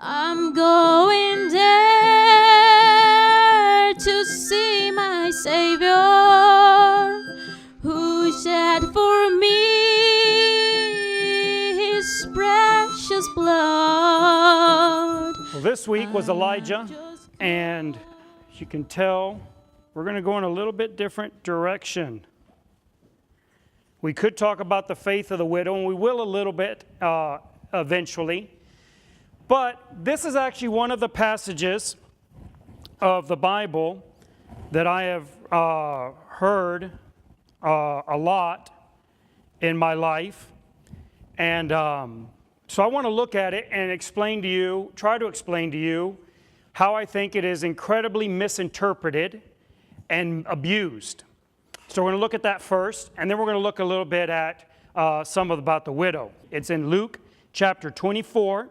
I'm going there to see my Savior, who shed for me his precious blood. Well, this week was Elijah, and as you can tell, we're going to go in a little bit different direction. We could talk about the faith of the widow, and we will a little bit eventually. But this is actually one of the passages of the Bible that I have heard a lot in my life. And so I want to look at it and explain to you, try to explain to you, how I think it is incredibly misinterpreted and abused. So we're going to look at that first, and then we're going to look a little bit at some about the widow. It's in Luke chapter 24.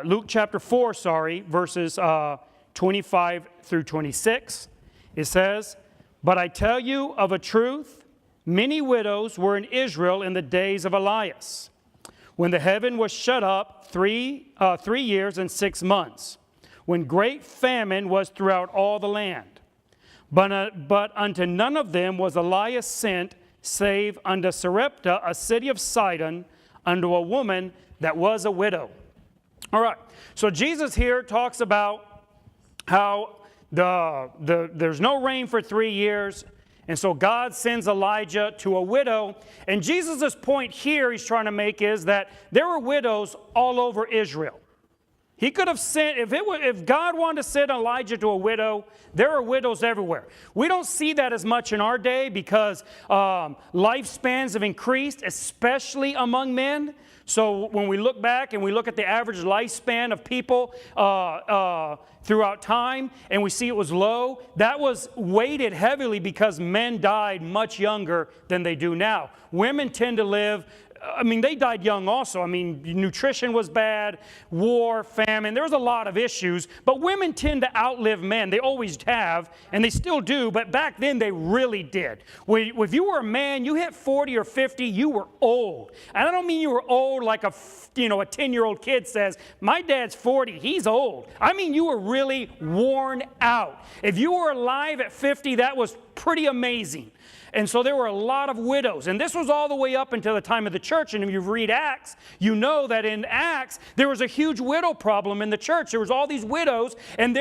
Luke chapter 4, verses 25 through 26. It says, "But I tell you of a truth, many widows were in Israel in the days of Elias, when the heaven was shut up 3 years and 6 months, when great famine was throughout all the land. But unto none of them was Elias sent, save unto Sarepta, a city of Sidon, unto a woman that was a widow." All right, so Jesus here talks about how there's no rain for 3 years, and so God sends Elijah to a widow. And Jesus' point here he's trying to make is that there were widows all over Israel. He could have sent, if God wanted to send Elijah to a widow, there are widows everywhere. We don't see that as much in our day because lifespans have increased, especially among men. So when we look back and we look at the average lifespan of people throughout time, and we see it was low, that was weighted heavily because men died much younger than they do now. Women tend to live, they died young also. Nutrition was bad, war, famine. There was a lot of issues. But women tend to outlive men. They always have, and they still do. But back then, they really did. If you were a man, you hit 40 or 50, you were old. And I don't mean you were old like a 10-year-old kid says, "My dad's 40, he's old." I mean you were really worn out. If you were alive at 50, that was pretty amazing. And so there were a lot of widows. And this was all the way up until the time of the church. And if you read Acts, you know that in Acts, there was a huge widow problem in the church. There was all these widows, and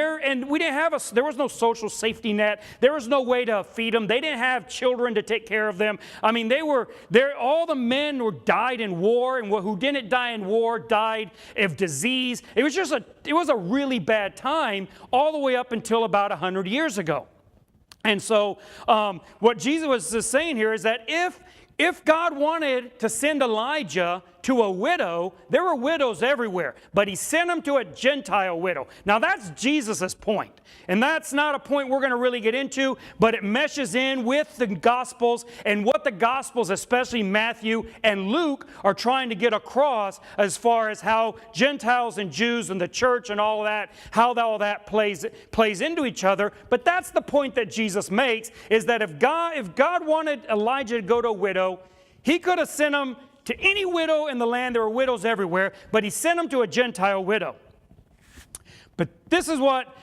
we didn't have there was no social safety net. There was no way to feed them. They didn't have children to take care of them. They were there. All the men died in war, and who didn't die in war died of disease. It was a really bad time all the way up until about 100 years ago. And so what Jesus was saying here is that if God wanted to send Elijah to a widow, there were widows everywhere, but he sent him to a Gentile widow. Now that's Jesus' point, and that's not a point we're going to really get into, but it meshes in with the Gospels and what the Gospels, especially Matthew and Luke, are trying to get across as far as how Gentiles and Jews and the church and all that, how all that plays into each other. But that's the point that Jesus makes, is that if God wanted Elijah to go to a widow, he could have sent him to any widow in the land. There were widows everywhere, but he sent him to a Gentile widow. But this is what,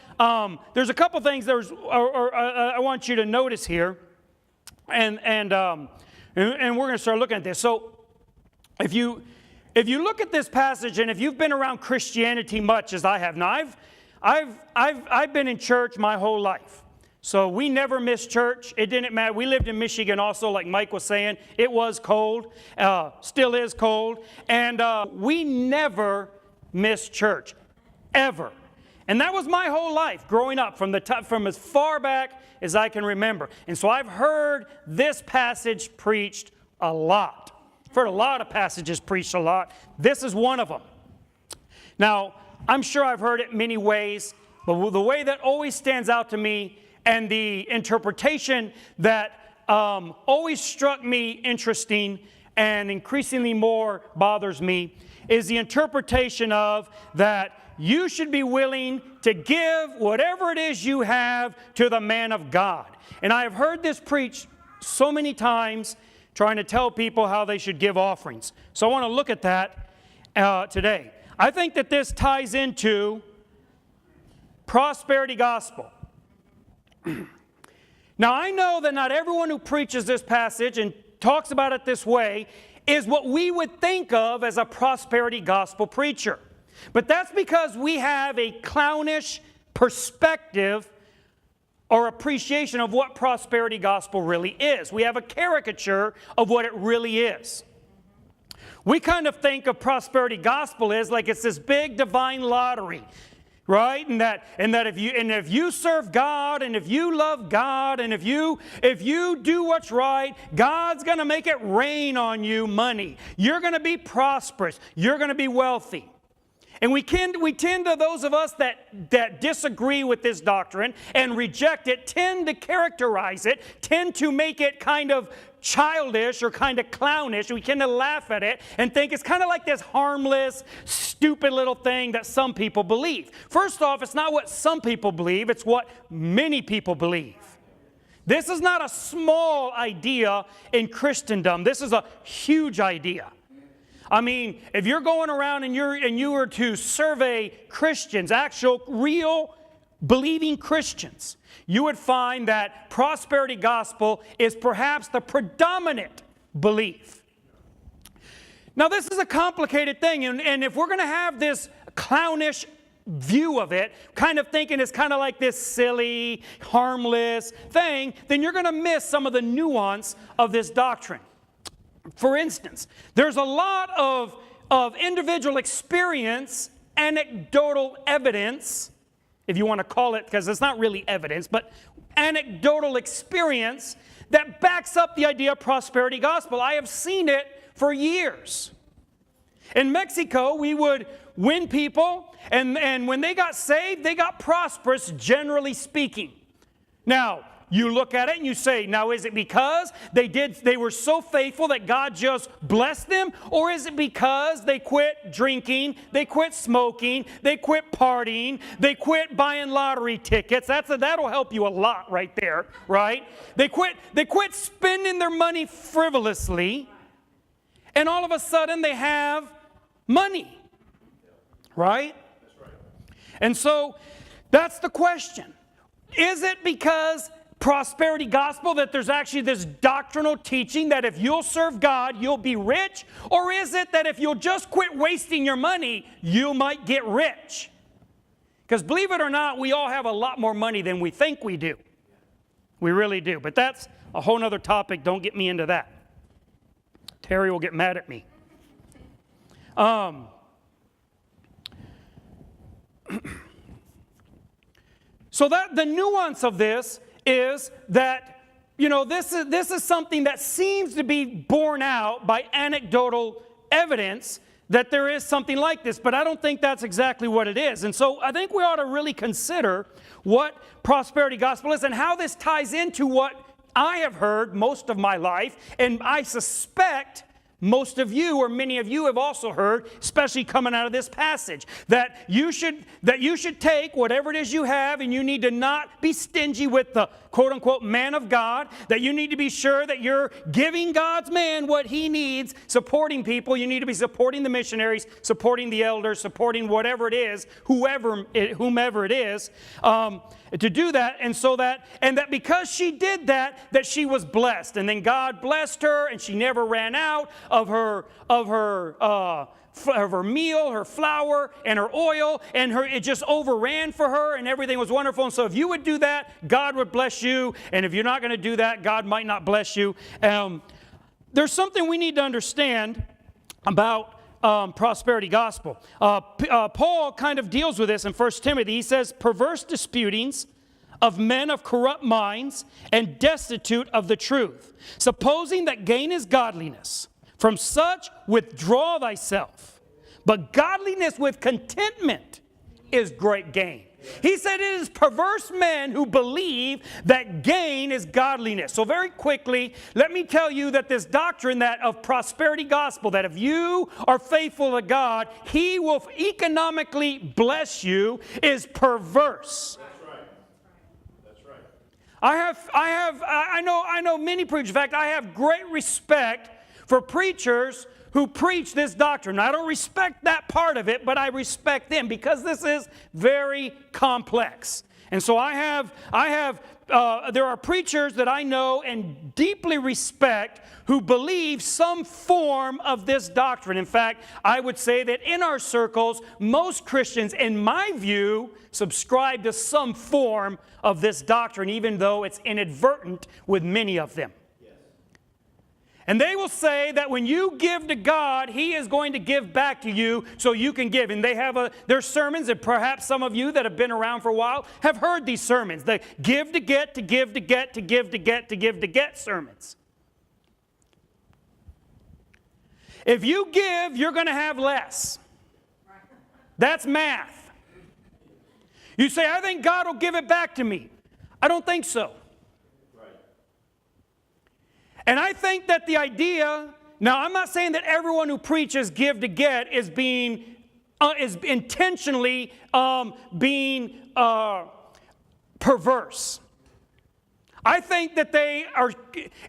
there's a couple things I want you to notice here, and we're going to start looking at this. So if you look at this passage, and if you've been around Christianity much as I have, now I've been in church my whole life. So we never missed church. It didn't matter. We lived in Michigan also, like Mike was saying. It was cold, still is cold. And we never missed church, ever. And that was my whole life growing up, from as far back as I can remember. And so I've heard this passage preached a lot. I've heard a lot of passages preached a lot. This is one of them. Now, I'm sure I've heard it many ways, but the way that always stands out to me, and the interpretation that always struck me interesting and increasingly more bothers me, is the interpretation of that you should be willing to give whatever it is you have to the man of God. And I have heard this preached so many times, trying to tell people how they should give offerings. So I want to look at that today. I think that this ties into prosperity gospel. Now, I know that not everyone who preaches this passage and talks about it this way is what we would think of as a prosperity gospel preacher. But that's because we have a clownish perspective or appreciation of what prosperity gospel really is. We have a caricature of what it really is. We kind of think of prosperity gospel as like it's this big divine lottery, right? And that if you serve God and if you love God and if you do what's right, God's going to make it rain on you money. You're going to be prosperous. You're going to be wealthy. And we tend to, those of us that disagree with this doctrine and reject it, tend to characterize it, tend to make it kind of childish or kind of clownish. We tend to laugh at it and think it's kind of like this harmless, stupid little thing that some people believe. First off, it's not what some people believe, it's what many people believe. This is not a small idea in Christendom. This is a huge idea. I mean, if you're going around and you were to survey Christians, actual, real, believing Christians, you would find that prosperity gospel is perhaps the predominant belief. Now, this is a complicated thing, and if we're going to have this clownish view of it, kind of thinking it's kind of like this silly, harmless thing, then you're going to miss some of the nuance of this doctrine. For instance, there's a lot of individual experience, anecdotal evidence, if you want to call it, because it's not really evidence, but anecdotal experience that backs up the idea of prosperity gospel. I have seen it for years. In Mexico, we would win people, and when they got saved, they got prosperous, generally speaking. Now, you look at it and you say, now is it because they were so faithful that God just blessed them? Or is it because they quit drinking, they quit smoking, they quit partying, they quit buying lottery tickets? That'll help you a lot right there, right? They quit spending their money frivolously, and all of a sudden they have money, right? That's right. And so that's the question. Is it because prosperity gospel that there's actually this doctrinal teaching that if you'll serve God, you'll be rich? Or is it that if you'll just quit wasting your money, you might get rich? Because believe it or not, we all have a lot more money than we think we do. We really do. But that's a whole other topic. Don't get me into that. Terry will get mad at me. So that the nuance of this is that, this is something that seems to be borne out by anecdotal evidence that there is something like this, but I don't think that's exactly what it is. And so I think we ought to really consider what prosperity gospel is and how this ties into what I have heard most of my life, and I suspect most of you, or many of you, have also heard, especially coming out of this passage, that you should take whatever it is you have, and you need to not be stingy with the quote-unquote man of God, that you need to be sure that you're giving God's man what he needs, supporting people. You need to be supporting the missionaries, supporting the elders, supporting whatever it is, whomever it is, to do that, and that because she did that she was blessed, and then God blessed her, and she never ran out of her meal, her flour, and her oil, and it just overran for her, and everything was wonderful. And so if you would do that, God would bless you, and if you're not going to do that, God might not bless you. There's something we need to understand about prosperity gospel. Paul kind of deals with this in 1 Timothy. He says, perverse disputings of men of corrupt minds and destitute of the truth, supposing that gain is godliness. From such withdraw thyself. But godliness with contentment is great gain. He said it is perverse men who believe that gain is godliness. So very quickly, let me tell you that this doctrine that of prosperity gospel, that if you are faithful to God, he will economically bless you, is perverse. That's right. I know many preachers. In fact, I have great respect for preachers who preach this doctrine. I don't respect that part of it, but I respect them because this is very complex. And so there are preachers that I know and deeply respect who believe some form of this doctrine. In fact, I would say that in our circles, most Christians, in my view, subscribe to some form of this doctrine, even though it's inadvertent with many of them. And they will say that when you give to God, He is going to give back to you so you can give. And they have their sermons, and perhaps some of you that have been around for a while have heard these sermons. The give to get, to give to get, to give to get, to give to get sermons. If you give, you're going to have less. That's math. You say, I think God will give it back to me. I don't think so. And I think that the idea, now I'm not saying that everyone who preaches give to get is intentionally being perverse. I think that they are,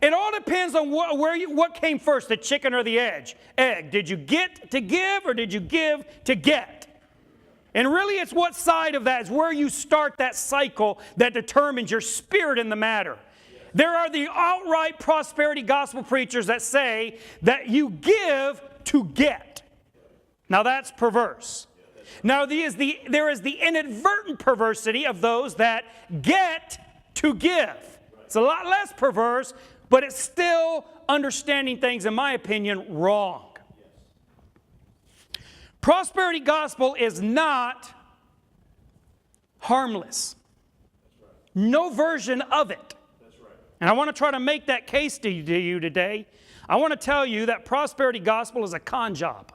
it all depends on what came first, the chicken or the egg. Did you get to give or did you give to get? And really it's what side of that is where you start that cycle that determines your spirit in the matter. There are the outright prosperity gospel preachers that say that you give to get. Now that's perverse. Now there is the inadvertent perversity of those that get to give. It's a lot less perverse, but it's still understanding things, in my opinion, wrong. Prosperity gospel is not harmless. No version of it. And I want to try to make that case to you today. I want to tell you that prosperity gospel is a con job.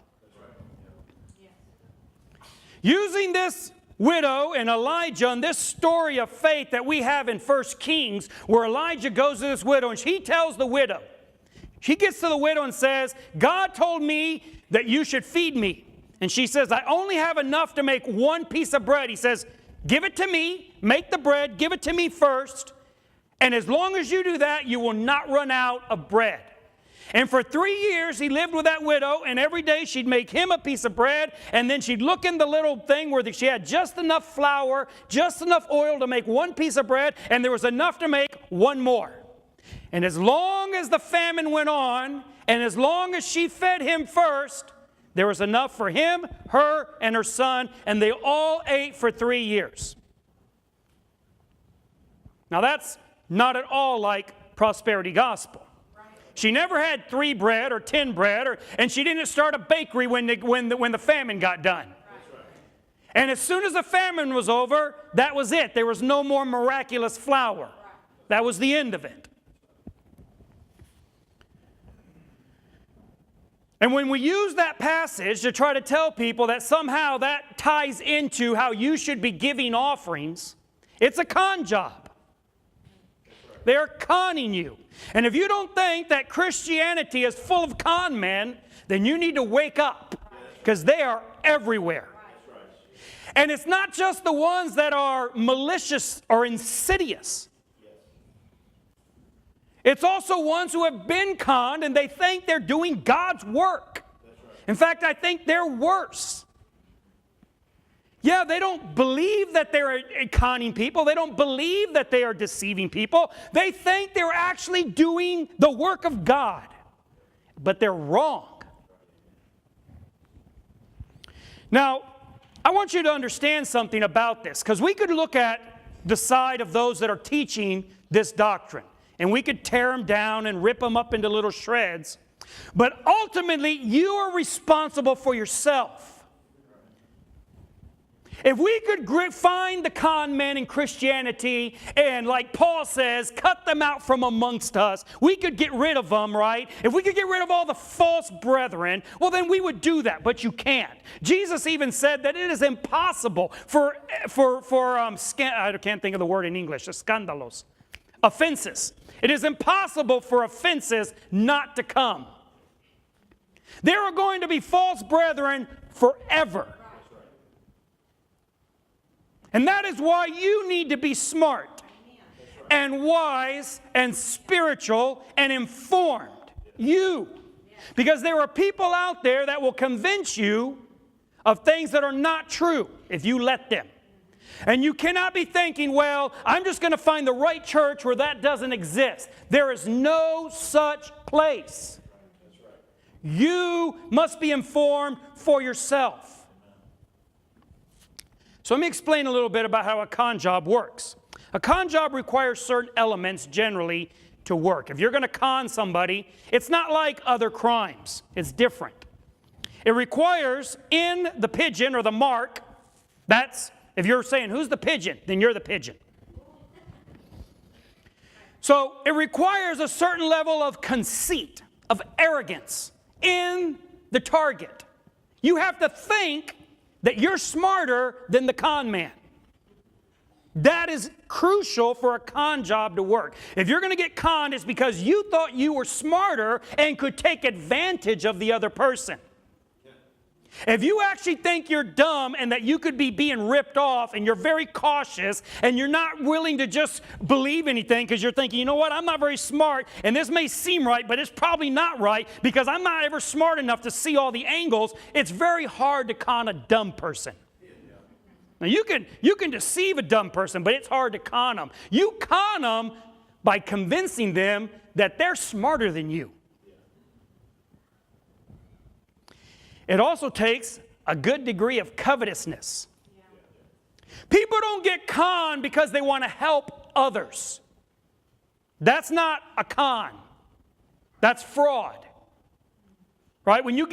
Using this widow and Elijah and this story of faith that we have in 1 Kings, where Elijah goes to this widow and he tells the widow, he gets to the widow and says, God told me that you should feed me. And she says, I only have enough to make one piece of bread. He says, give it to me, make the bread, give it to me first. And as long as you do that, you will not run out of bread. And for 3 years, he lived with that widow, and every day she'd make him a piece of bread, and then she'd look in the little thing where she had just enough flour, just enough oil to make one piece of bread, and there was enough to make one more. And as long as the famine went on, and as long as she fed him first, there was enough for him, her, and her son, and they all ate for 3 years. Now that's not at all like prosperity gospel. She never had 3 bread or 10 bread, and she didn't start a bakery when the famine got done. And as soon as the famine was over, that was it. There was no more miraculous flour. That was the end of it. And when we use that passage to try to tell people that somehow that ties into how you should be giving offerings, it's a con job. They're conning you. And if you don't think that Christianity is full of con men, then you need to wake up, because they are everywhere. And it's not just the ones that are malicious or insidious. It's also ones who have been conned and they think they're doing God's work. In fact, I think they're worse. Yeah, they don't believe that they're conning people. They don't believe that they are deceiving people. They think they're actually doing the work of God. But they're wrong. Now, I want you to understand something about this, because we could look at the side of those that are teaching this doctrine, and we could tear them down and rip them up into little shreds. But ultimately, you are responsible for yourself. If we could find the con men in Christianity and, like Paul says, cut them out from amongst us, we could get rid of them, right? If we could get rid of all the false brethren, well, then we would do that, but you can't. Jesus even said that it is impossible for I can't think of the word in English, scandalos, offenses. It is impossible for offenses not to come. There are going to be false brethren forever. And that is why you need to be smart and wise and spiritual and informed. You. Because there are people out there that will convince you of things that are not true if you let them. And you cannot be thinking, well, I'm just going to find the right church where that doesn't exist. There is no such place. You must be informed for yourself. So let me explain a little bit about how a con job works. A con job requires certain elements generally to work. If you're going to con somebody, it's not like other crimes. It's different. It requires in the pigeon or the mark, that's, if you're saying, who's the pigeon? Then you're the pigeon. So it requires a certain level of conceit, of arrogance in the target. You have to think that you're smarter than the con man. That is crucial for a con job to work. If you're going to get conned, it's because you thought you were smarter and could take advantage of the other person. If you actually think you're dumb and that you could be being ripped off and you're very cautious and you're not willing to just believe anything because you're thinking, you know what, I'm not very smart and this may seem right, but it's probably not right because I'm not ever smart enough to see all the angles, it's very hard to con a dumb person. Now you can deceive a dumb person, but it's hard to con them. You con them by convincing them that they're smarter than you. It also takes a good degree of covetousness. People don't get conned because they want to help others. That's not a con. That's fraud. Right? When you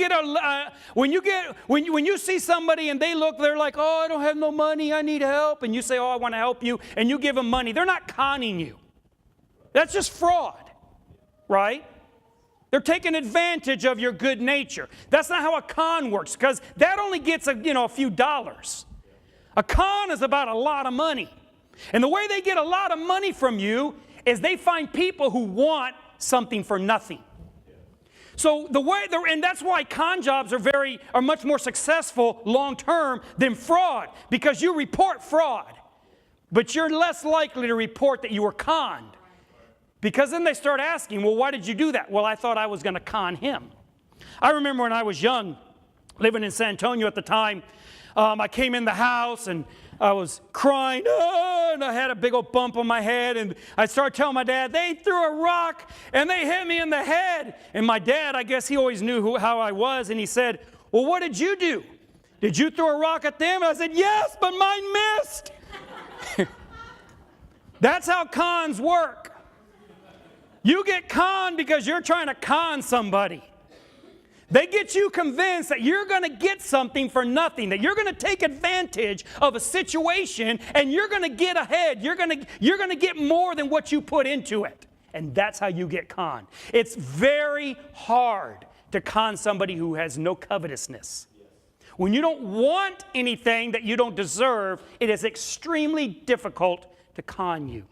see somebody and they're like, oh, I don't have no money, I need help, and you say, oh, I want to help you, and you give them money, they're not conning you. That's just fraud. Right? They're taking advantage of your good nature. That's not how a con works, because that only gets a few dollars. A con is about a lot of money. And the way they get a lot of money from you is they find people who want something for nothing. So and that's why con jobs are much more successful long term than fraud, because you report fraud, but you're less likely to report that you were conned. Because then they start asking, well, why did you do that? Well, I thought I was going to con him. I remember when I was young, living in San Antonio at the time, I came in the house and I was crying, and I had a big old bump on my head, and I started telling my dad, they threw a rock and they hit me in the head. And my dad, I guess he always knew how I was, and he said, well, what did you do? Did you throw a rock at them? And I said, yes, but mine missed. That's how cons work. You get conned because you're trying to con somebody. They get you convinced that you're going to get something for nothing, that you're going to take advantage of a situation and you're going to get ahead. You're going to get more than what you put into it. And that's how you get conned. It's very hard to con somebody who has no covetousness. When you don't want anything that you don't deserve, it is extremely difficult to con you.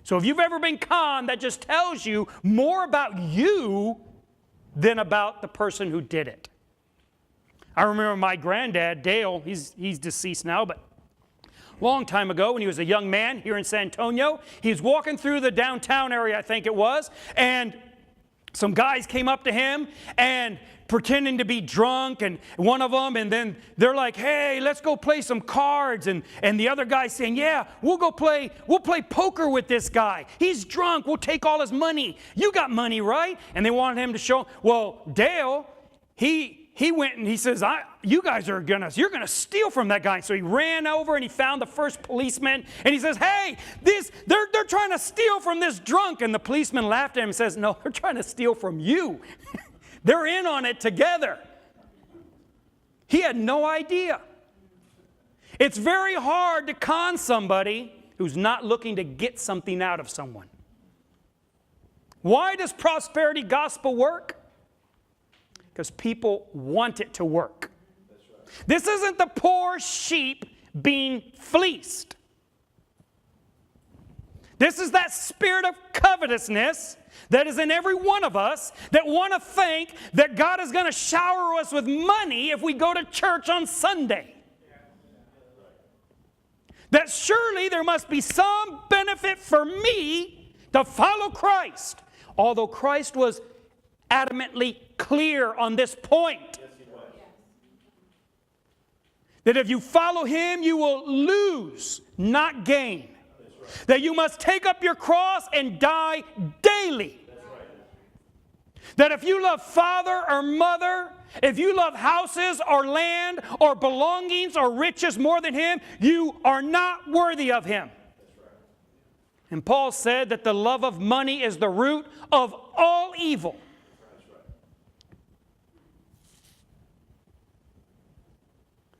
So if you've ever been conned, that just tells you more about you than about the person who did it. I remember my granddad, Dale, he's deceased now, but a long time ago when he was a young man here in San Antonio, he was walking through the downtown area, I think it was, and some guys came up to him and pretending to be drunk, and one of them, and then they're like, hey, let's go play some cards, and the other guy saying, yeah, we'll play poker with this guy. He's drunk, we'll take all his money. You got money, right? And they wanted him to show, well, Dale, he went and he says, you're gonna steal from that guy. So he ran over and he found the first policeman, and he says, hey, they're trying to steal from this drunk. And the policeman laughed at him and says, no, they're trying to steal from you. They're in on it together. He had no idea. It's very hard to con somebody who's not looking to get something out of someone. Why does prosperity gospel work? Because people want it to work. That's right. This isn't the poor sheep being fleeced. This is that spirit of covetousness that is in every one of us that want to think that God is going to shower us with money if we go to church on Sunday. That surely there must be some benefit for me to follow Christ. Although Christ was adamantly clear on this point. That if you follow him, you will lose, not gain. That you must take up your cross and die daily. That if you love father or mother, if you love houses or land or belongings or riches more than him, you are not worthy of him. And Paul said that the love of money is the root of all evil.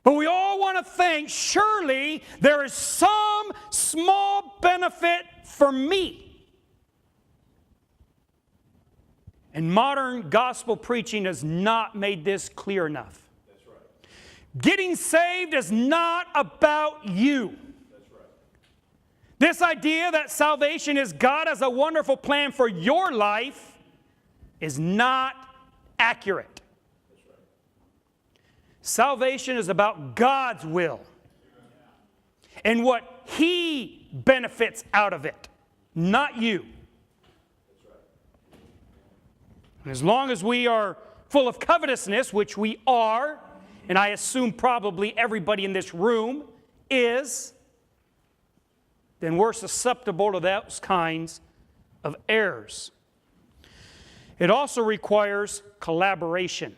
But we all want to think, surely there is some small benefit for me. And modern gospel preaching has not made this clear enough. That's right. Getting saved is not about you. That's right. This idea that salvation is God has a wonderful plan for your life is not accurate. Salvation is about God's will and what he benefits out of it, not you. And as long as we are full of covetousness, which we are, and I assume probably everybody in this room is, then we're susceptible to those kinds of errors. It also requires collaboration.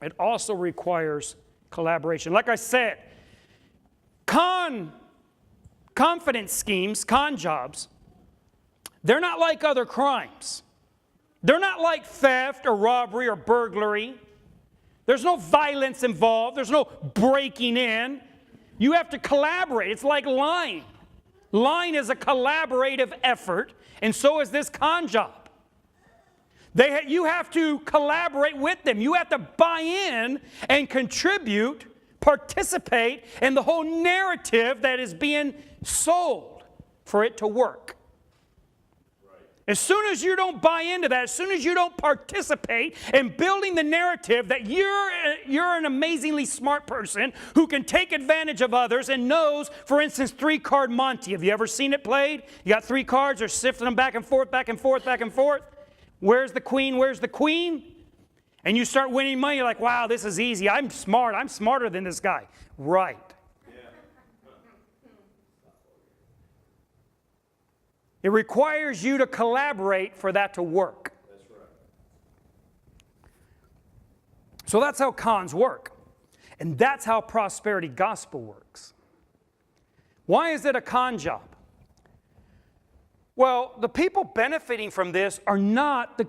It also requires collaboration. Like I said, confidence schemes, con jobs, they're not like other crimes. They're not like theft or robbery or burglary. There's no violence involved. There's no breaking in. You have to collaborate. It's like lying. Lying is a collaborative effort, and so is this con job. You have to collaborate with them. You have to buy in and contribute, participate in the whole narrative that is being sold for it to work. Right. As soon as you don't buy into that, as soon as you don't participate in building the narrative that you're an amazingly smart person who can take advantage of others and knows, for instance, 3-card Monte. Have you ever seen it played? You got 3 cards, they're sifting them back and forth, back and forth, back and forth. Where's the queen? Where's the queen? And you start winning money. You're like, wow, this is easy. I'm smart. I'm smarter than this guy. Right. Yeah. It requires you to collaborate for that to work. That's right. So that's how cons work. And that's how prosperity gospel works. Why is it a con job? Well, the people benefiting from this are not the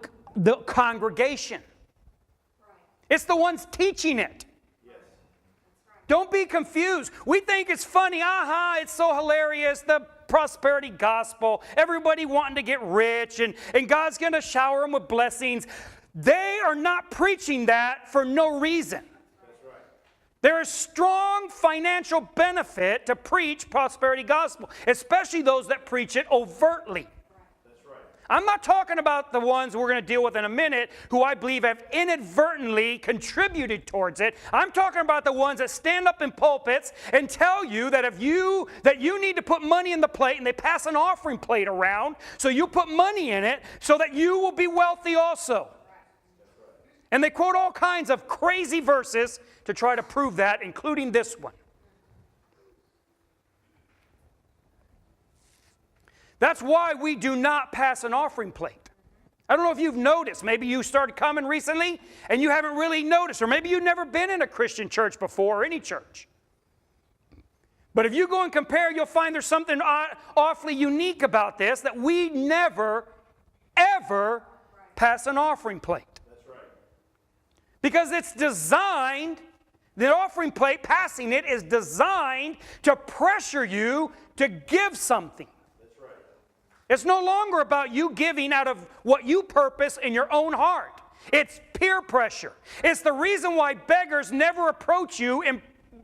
congregation. Right. It's the ones teaching it. Yes. Right. Don't be confused. We think it's funny. Aha, it's so hilarious. The prosperity gospel. Everybody wanting to get rich and God's going to shower them with blessings. They are not preaching that for no reason. There is strong financial benefit to preach prosperity gospel, especially those that preach it overtly. That's right. I'm not talking about the ones we're going to deal with in a minute who I believe have inadvertently contributed towards it. I'm talking about the ones that stand up in pulpits and tell you that you need to put money in the plate, and they pass an offering plate around so you put money in it so that you will be wealthy also. And they quote all kinds of crazy verses to try to prove that, including this one. That's why we do not pass an offering plate. I don't know if you've noticed. Maybe you started coming recently and you haven't really noticed. Or maybe you've never been in a Christian church before, or any church. But if you go and compare, you'll find there's something awfully unique about this, that we never, ever pass an offering plate. Because it's designed, the offering plate, passing it, is designed to pressure you to give something. That's right. It's no longer about you giving out of what you purpose in your own heart. It's peer pressure. It's the reason why beggars never approach you in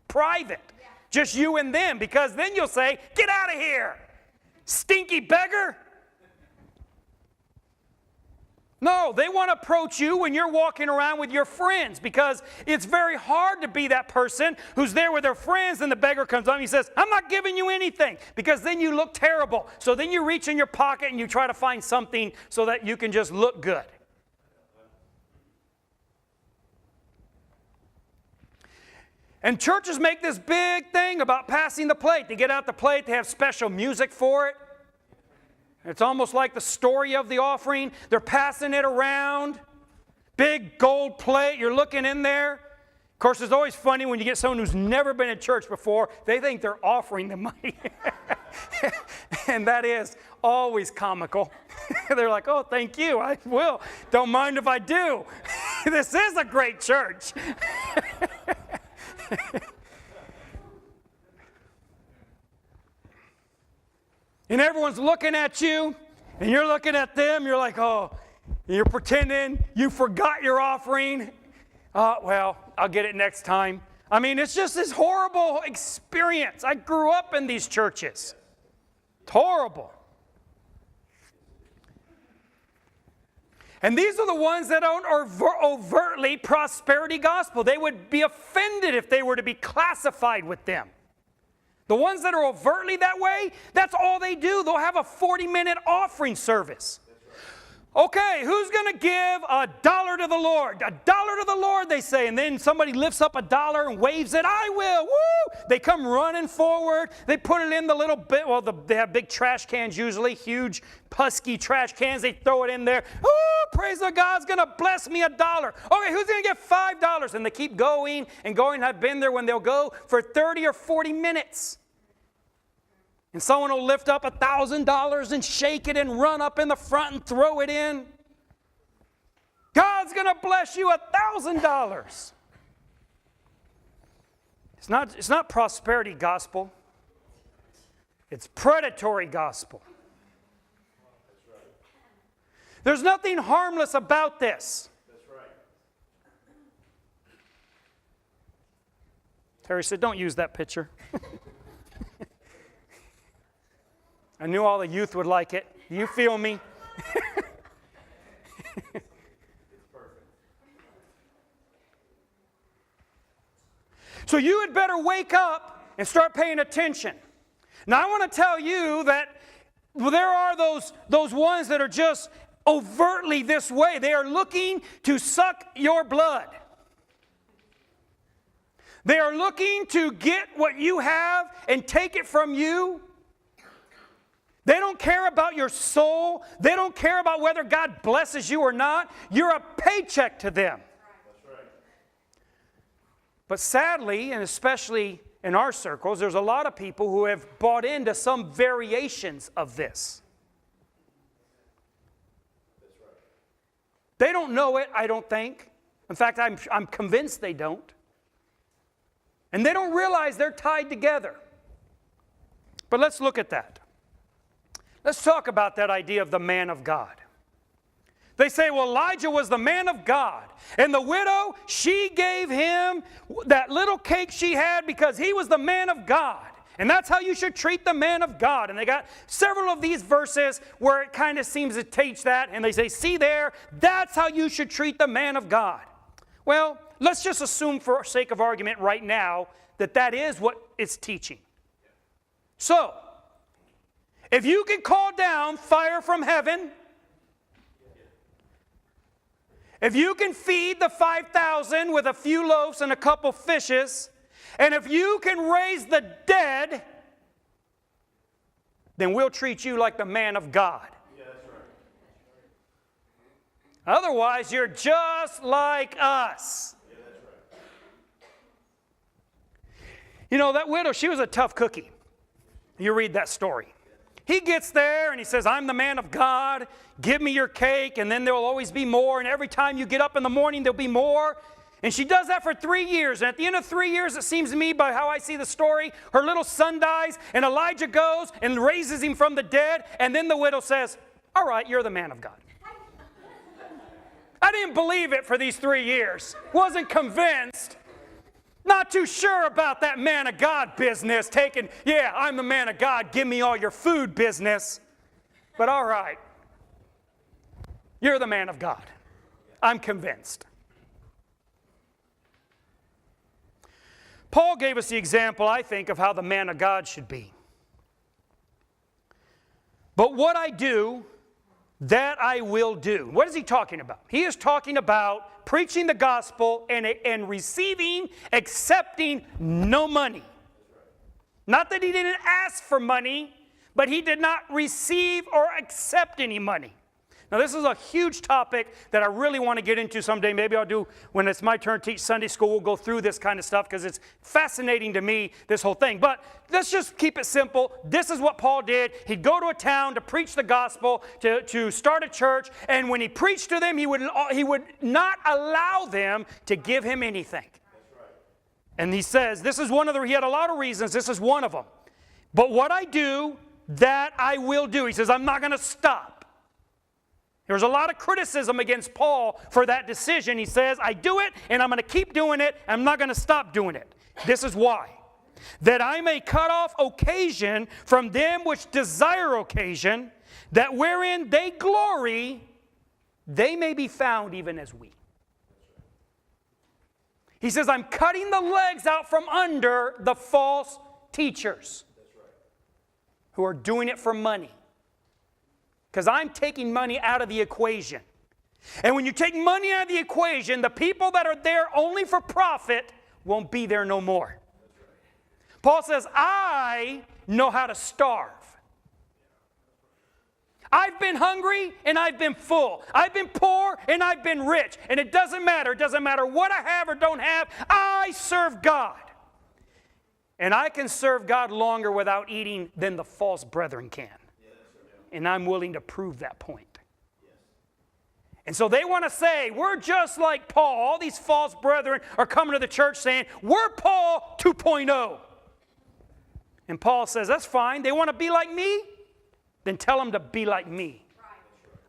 private. Yeah. Just you and them. Because then you'll say, get out of here, stinky beggar. No, they want to approach you when you're walking around with your friends, because it's very hard to be that person who's there with their friends and the beggar comes up and he says, I'm not giving you anything, because then you look terrible. So then you reach in your pocket and you try to find something so that you can just look good. And churches make this big thing about passing the plate. They get out the plate, they have special music for it. It's almost like the story of the offering. They're passing it around. Big gold plate. You're looking in there. Of course, it's always funny when you get someone who's never been in church before. They think they're offering the money. And that is always comical. They're like, oh, thank you. I will. Don't mind if I do. This is a great church. And everyone's looking at you, and you're looking at them. You're like, oh, you're pretending you forgot your offering. Well, I'll get it next time. I mean, it's just this horrible experience. I grew up in these churches. It's horrible. And these are the ones that aren't overtly prosperity gospel. They would be offended if they were to be classified with them. The ones that are overtly that way, that's all they do. They'll have a 40-minute offering service. Okay, who's going to give $1 to the Lord? $1 to the Lord, they say. And then somebody lifts up $1 and waves it. I will. Woo! They come running forward. They put it in the little bit. Well, they have big trash cans usually, huge, pesky trash cans. They throw it in there. Oh, praise the God's going to bless me $1. Okay, who's going to get $5? And they keep going and going. I've been there when they'll go for 30 or 40 minutes. And someone will lift up $1,000 and shake it and run up in the front and throw it in. God's going to bless you $1,000. It's not prosperity gospel. It's predatory gospel. There's nothing harmless about this. Terry said, don't use that picture. I knew all the youth would like it. You feel me? So you had better wake up and start paying attention. Now I want to tell you that there are those ones that are just overtly this way. They are looking to suck your blood. They are looking to get what you have and take it from you. They don't care about your soul. They don't care about whether God blesses you or not. You're a paycheck to them. That's right. But sadly, and especially in our circles, there's a lot of people who have bought into some variations of this. That's right. They don't know it, I don't think. In fact, I'm convinced they don't. And they don't realize they're tied together. But let's look at that. Let's talk about that idea of the man of God. They say, well, Elijah was the man of God. And the widow, she gave him that little cake she had because he was the man of God. And that's how you should treat the man of God. And they got several of these verses where it kind of seems to teach that. And they say, see there, that's how you should treat the man of God. Well, let's just assume for sake of argument right now that that is what it's teaching. So, if you can call down fire from heaven, if you can feed the 5,000 with a few loaves and a couple fishes, and if you can raise the dead, then we'll treat you like the man of God. Yeah, that's right. Otherwise, you're just like us. Yeah, that's right. You know, that widow, she was a tough cookie. You read that story. He gets there and he says, I'm the man of God. Give me your cake and then there will always be more. And every time you get up in the morning, there'll be more. And she does that for 3 years. And at the end of 3 years, it seems to me by how I see the story, her little son dies and Elijah goes and raises him from the dead. And then the widow says, all right, you're the man of God. I didn't believe it for these 3 years. Wasn't convinced. Not too sure about that man of God business. Yeah, I'm the man of God. Give me all your food business. But all right. You're the man of God. I'm convinced. Paul gave us the example, I think, of how the man of God should be. But what I do, that I will do. What is he talking about? He is talking about preaching the gospel and receiving, accepting no money. Not that he didn't ask for money, but he did not receive or accept any money. Now, this is a huge topic that I really want to get into someday. Maybe I'll do, when it's my turn to teach Sunday school, we'll go through this kind of stuff because it's fascinating to me, this whole thing. But let's just keep it simple. This is what Paul did. He'd go to a town to preach the gospel, to start a church, and when he preached to them, he would not allow them to give him anything. And he says, this is one of the, he had a lot of reasons, this is one of them. But what I do, that I will do. He says, I'm not going to stop. There's a lot of criticism against Paul for that decision. He says, I do it, and I'm going to keep doing it. I'm not going to stop doing it. This is why. That I may cut off occasion from them which desire occasion, that wherein they glory, they may be found even as we. He says, I'm cutting the legs out from under the false teachers who are doing it for money. Because I'm taking money out of the equation. And when you take money out of the equation, the people that are there only for profit won't be there no more. Paul says, I know how to starve. I've been hungry and I've been full. I've been poor and I've been rich. And it doesn't matter. It doesn't matter what I have or don't have. I serve God. And I can serve God longer without eating than the false brethren can. And I'm willing to prove that point. And so they want to say, we're just like Paul. All these false brethren are coming to the church saying, we're Paul 2.0. And Paul says, that's fine. They want to be like me? Then tell them to be like me.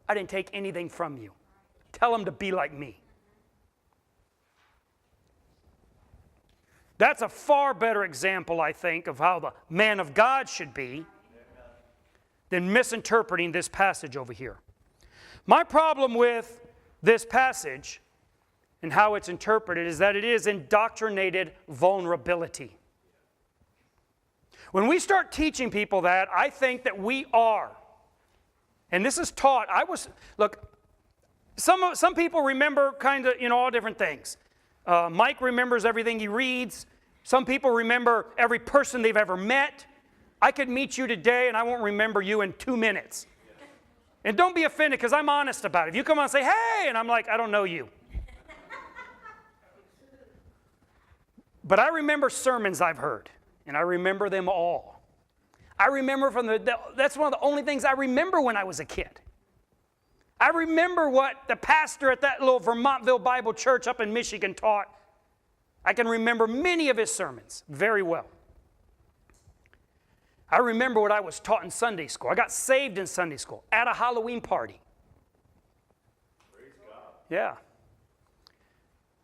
I didn't take anything from you. Tell them to be like me. That's a far better example, I think, of how the man of God should be than misinterpreting this passage over here. My problem with this passage and how it's interpreted is that it is indoctrinated vulnerability. When we start teaching people that, I think that we are, and this is taught, look, some people remember kind of, all different things. Mike remembers everything he reads. Some people remember every person they've ever met. I could meet you today and I won't remember you in 2 minutes. And don't be offended because I'm honest about it. If you come on and say, hey, and I'm like, I don't know you. But I remember sermons I've heard, and I remember them all. I remember that's one of the only things I remember when I was a kid. I remember what the pastor at that little Vermontville Bible church up in Michigan taught. I can remember many of his sermons very well. I remember what I was taught in Sunday school. I got saved in Sunday school at a Halloween party. Praise God. Yeah.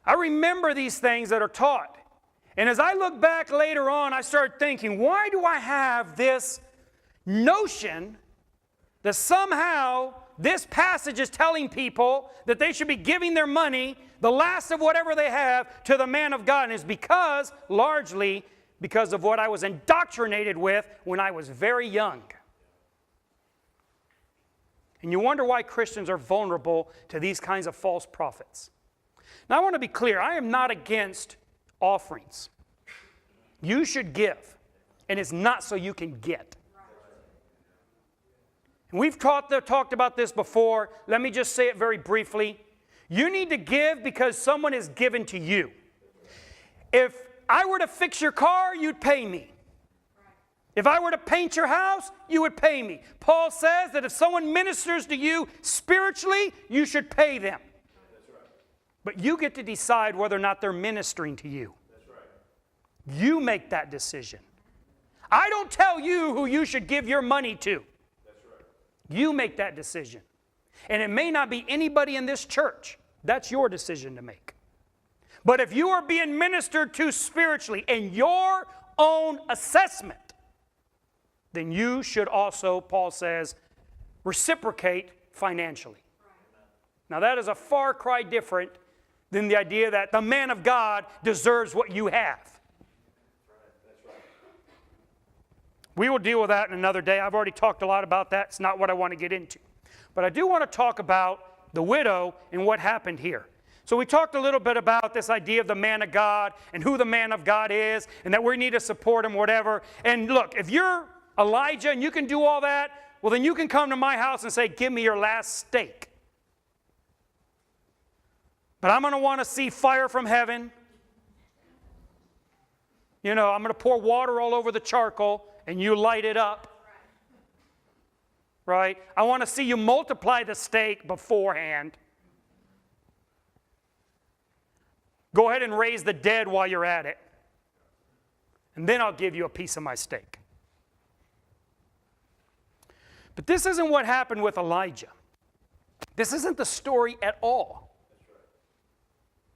I remember these things that are taught. And as I look back later on, I started thinking, why do I have this notion that somehow this passage is telling people that they should be giving their money, the last of whatever they have, to the man of God? And it's largely because of what I was indoctrinated with when I was very young. And you wonder why Christians are vulnerable to these kinds of false prophets. Now I want to be clear, I am not against offerings. You should give, and it's not so you can get. And we've talked about this before. Let me just say it very briefly. You need to give because someone has given to you. If I were to fix your car, you'd pay me. If I were to paint your house, you would pay me. Paul says that if someone ministers to you spiritually, you should pay them. But you get to decide whether or not they're ministering to you. You make that decision. I don't tell you who you should give your money to. You make that decision. And it may not be anybody in this church. That's your decision to make. But if you are being ministered to spiritually in your own assessment, then you should also, Paul says, reciprocate financially. Now that is a far cry different than the idea that the man of God deserves what you have. We will deal with that in another day. I've already talked a lot about that. It's not what I want to get into. But I do want to talk about the widow and what happened here. So we talked a little bit about this idea of the man of God and who the man of God is and that we need to support him, whatever. And look, if you're Elijah and you can do all that, well, then you can come to my house and say, give me your last steak. But I'm going to want to see fire from heaven. You know, I'm going to pour water all over the charcoal and you light it up. Right? I want to see you multiply the steak beforehand. Go ahead and raise the dead while you're at it. And then I'll give you a piece of my steak. But this isn't what happened with Elijah. This isn't the story at all.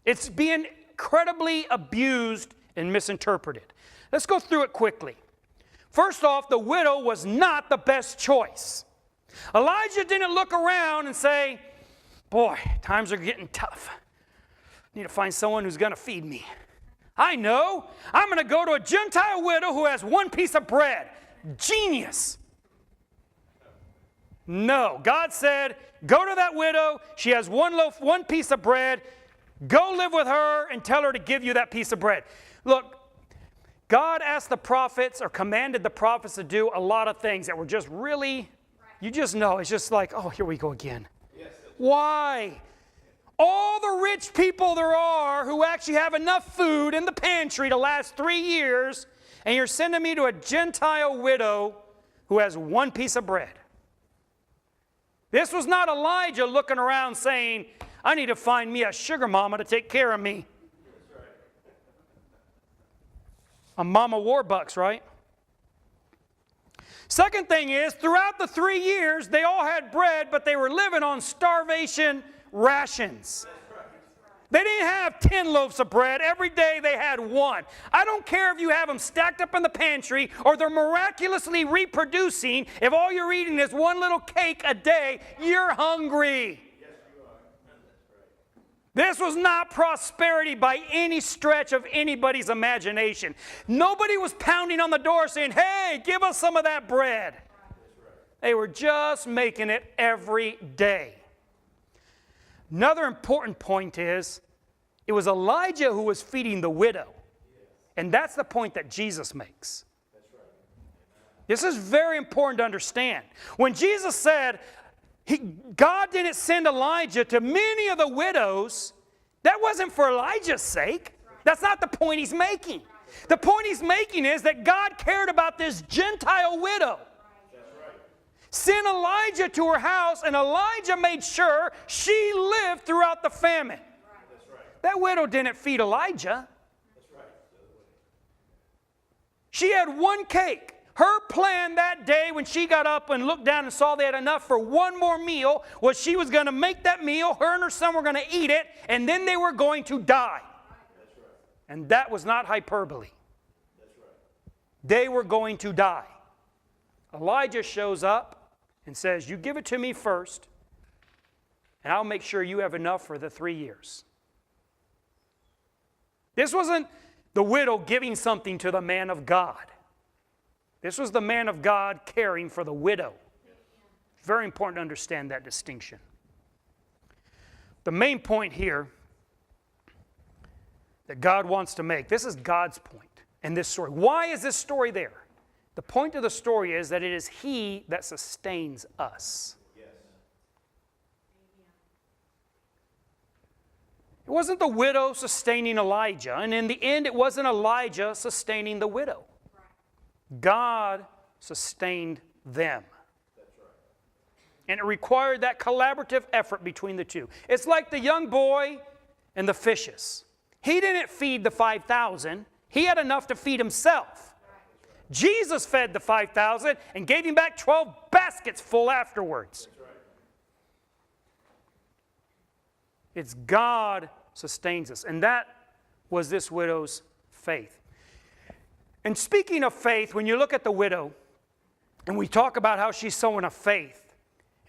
It's being incredibly abused and misinterpreted. Let's go through it quickly. First off, the widow was not the best choice. Elijah didn't look around and say, boy, times are getting tough. I need to find someone who's going to feed me. I know. I'm going to go to a Gentile widow who has one piece of bread. Genius. No. God said, go to that widow. She has one loaf, one piece of bread. Go live with her and tell her to give you that piece of bread. Look, God asked the prophets or commanded the prophets to do a lot of things that were just really, you just know, it's just like, oh, here we go again. Yes. Why? All the rich people there are who actually have enough food in the pantry to last 3 years, and you're sending me to a Gentile widow who has one piece of bread. This was not Elijah looking around saying, I need to find me a sugar mama to take care of me. A mama warbucks, right? Second thing is, throughout the 3 years, they all had bread, but they were living on starvation rations. They didn't have 10 loaves of bread. Every day they had one. I don't care if you have them stacked up in the pantry or they're miraculously reproducing. If all you're eating is one little cake a day, you're hungry. This was not prosperity by any stretch of anybody's imagination. Nobody was pounding on the door saying, hey, give us some of that bread. They were just making it every day. Another important point is, it was Elijah who was feeding the widow. And that's the point that Jesus makes. This is very important to understand. When Jesus said, God didn't send Elijah to many of the widows, that wasn't for Elijah's sake. That's not the point he's making. The point he's making is that God cared about this Gentile widow. Sent Elijah to her house, and Elijah made sure she lived throughout the famine. That widow didn't feed Elijah. She had one cake. Her plan that day when she got up and looked down and saw they had enough for one more meal was she was going to make that meal, her and her son were going to eat it, and then they were going to die. And that was not hyperbole. They were going to die. Elijah shows up and says, you give it to me first, and I'll make sure you have enough for the 3 years. This wasn't the widow giving something to the man of God. This was the man of God caring for the widow. Very important to understand that distinction. The main point here that God wants to make, this is God's point in this story. Why is this story there? The point of the story is that it is He that sustains us. Yes. It wasn't the widow sustaining Elijah, and in the end it wasn't Elijah sustaining the widow. God sustained them. That's right. And it required that collaborative effort between the two. It's like the young boy and the fishes. He didn't feed the 5,000. He had enough to feed himself. Jesus fed the 5,000 and gave him back 12 baskets full afterwards. That's right. It's God sustains us. And that was this widow's faith. And speaking of faith, when you look at the widow, and we talk about how she's someone of faith,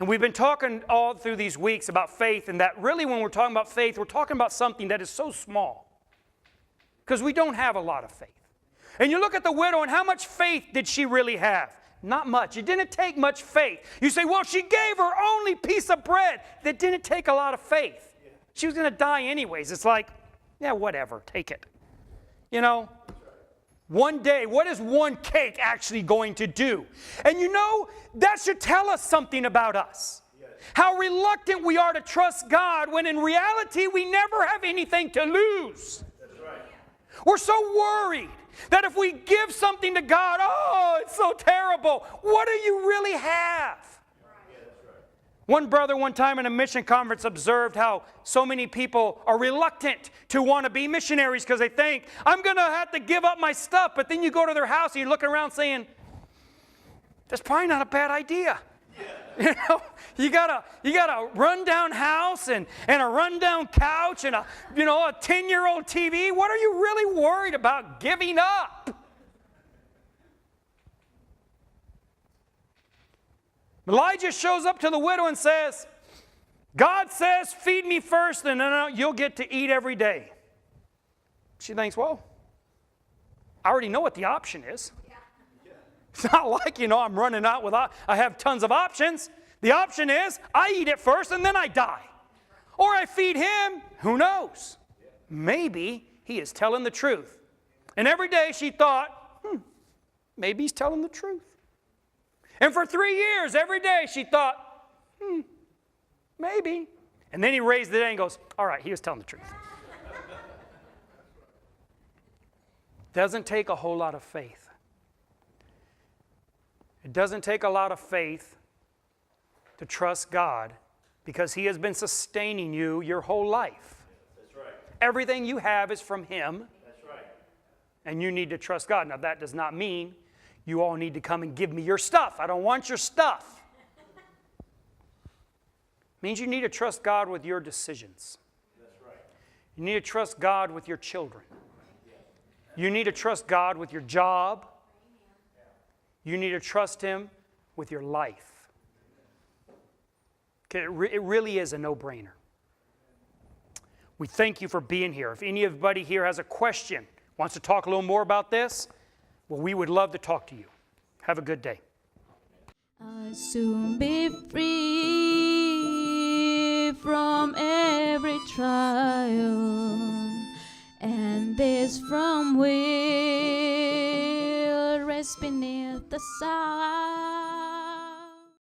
And we've been talking all through these weeks about faith, and that really when we're talking about faith, we're talking about something that is so small. Because we don't have a lot of faith. And you look at the widow, and how much faith did she really have? Not much. It didn't take much faith. You say, well, she gave her only piece of bread. That didn't take a lot of faith. She was going to die anyways. It's like, yeah, whatever, take it. You know, one day, what is one cake actually going to do? And you know, that should tell us something about us. How reluctant we are to trust God when in reality we never have anything to lose. That's right. We're so worried that if we give something to God, oh, it's so terrible. What do you really have? One brother one time in a mission conference observed how so many people are reluctant to want to be missionaries because they think, I'm going to have to give up my stuff. But then you go to their house and you're looking around saying, that's probably not a bad idea. You know, you got a rundown house and a rundown couch and a 10-year-old TV. What are you really worried about giving up? Elijah shows up to the widow and says, God says, feed me first, and then you'll get to eat every day. She thinks, well, I already know what the option is. It's not like, I'm running out with, I have tons of options. The option is, I eat it first and then I die. Or I feed him, who knows? Maybe he is telling the truth. And every day she thought, maybe he's telling the truth. And for 3 years, every day she thought, maybe. And then he raised the day and goes, all right, he was telling the truth. Doesn't take a whole lot of faith. It doesn't take a lot of faith to trust God because he has been sustaining you your whole life. That's right. Everything you have is from him. That's right. And you need to trust God. Now that does not mean you all need to come and give me your stuff. I don't want your stuff. It means you need to trust God with your decisions. That's right. You need to trust God with your children. You need to trust God with your job. You need to trust him with your life. Okay, it really is a no-brainer. We thank you for being here. If anybody here has a question, wants to talk a little more about this, well, we would love to talk to you. Have a good day. I'll soon be free from every trial, and this from will rest beneath the sun.